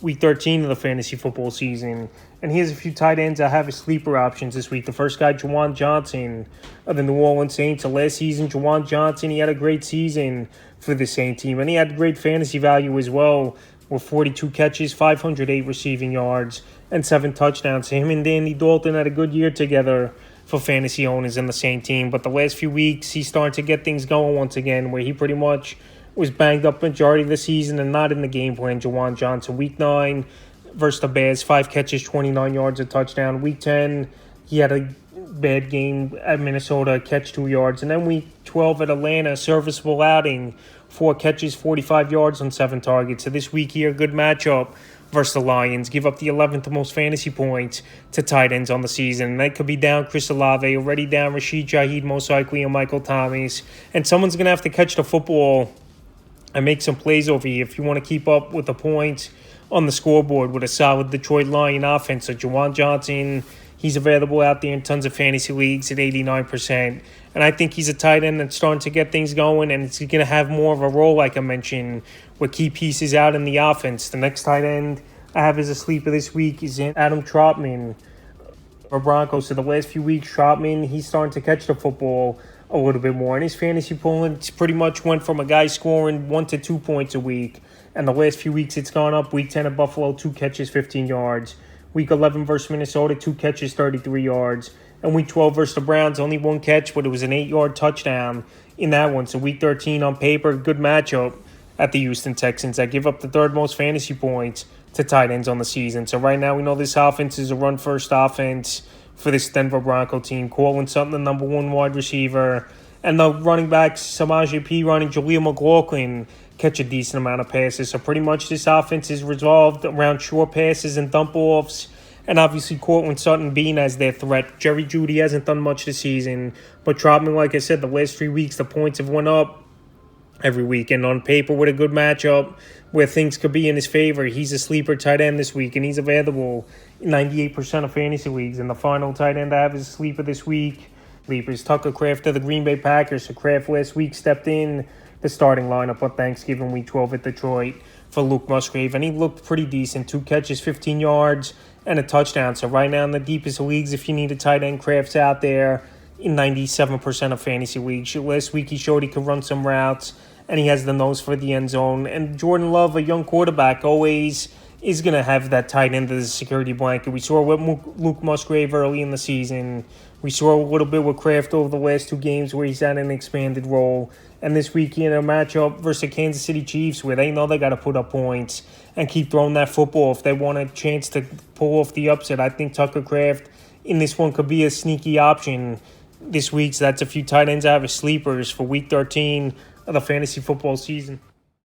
week 13 of the fantasy football season. And here's a few tight ends I have as sleeper options this week. The first guy, Jawan Johnson of the New Orleans Saints. So last season, Jawan Johnson, he had a great season for the Saint team. And he had great fantasy value as well, with 42 catches, 508 receiving yards, and 7 touchdowns. So him and Danny Dalton had a good year together for fantasy owners in the Saint team. But the last few weeks, he's starting to get things going once again, where he pretty much was banged up majority of the season and not in the game plan. Jawan Johnson, week 9 versus the Bears, 5 catches, 29 yards, a touchdown. Week 10, he had a bad game at Minnesota, catch 2 yards. And then week 12 at Atlanta, serviceable outing, 4 catches, 45 yards on 7 targets. So this week here, good matchup versus the Lions. Give up the 11th most fantasy points to tight ends on the season. And that could be down Chris Olave, already down Rashid Shaheed, most likely, and Michael Thomas. And someone's going to have to catch the football and make some plays over here if you want to keep up with the points on the scoreboard with a solid Detroit Lion offense. So Jawan Johnson, he's available out there in tons of fantasy leagues at 89%. And I think he's a tight end that's starting to get things going, and it's going to have more of a role, like I mentioned, with key pieces out in the offense. The next tight end I have as a sleeper this week is Adam Tropman for Broncos. So the last few weeks, Tropman, he's starting to catch the football a little bit more. And his fantasy points pretty much went from a guy scoring 1 to 2 points a week. And the last few weeks, it's gone up. Week 10 at Buffalo, 2 catches, 15 yards. Week 11 versus Minnesota, 2 catches, 33 yards. And week 12 versus the Browns, only 1 catch, but it was an 8-yard touchdown in that one. So week 13 on paper, good matchup at the Houston Texans that give up the 3rd most fantasy points to tight ends on the season. So right now we know this offense is a run-first offense for this Denver Bronco team. Cortland Sutton, the number 1 wide receiver. And the running backs, Samaje Perine and Jaleel McLaughlin, catch a decent amount of passes. So pretty much this offense is resolved around short passes and dump-offs. And obviously Cortland Sutton being as their threat. Jerry Jeudy hasn't done much this season. But Trotman, like I said, the last 3 weeks, the points have went up every week. And on paper, with a good matchup where things could be in his favor, he's a sleeper tight end this week. And he's available in 98% of fantasy leagues. And the final tight end I have as a sleeper this week, sleepers, Tucker Kraft of the Green Bay Packers. So Kraft last week stepped in the starting lineup on Thanksgiving week 12 at Detroit for Luke Musgrave. And he looked pretty decent. 2 catches, 15 yards, and a touchdown. So right now in the deepest leagues, if you need a tight end, Kraft's out there in 97% of fantasy leagues. Last week he showed he could run some routes, and he has the nose for the end zone. And Jordan Love, a young quarterback, always is going to have that tight end as a security blanket. We saw it with Luke Musgrave early in the season. We saw a little bit with Kraft over the last 2 games where he's had an expanded role. And this week in a matchup versus the Kansas City Chiefs, where they know they got to put up points and keep throwing that football if they want a chance to pull off the upset. I think Tucker Kraft in this one could be a sneaky option this week. So that's a few tight ends I have as sleepers for week 13 of the fantasy football season.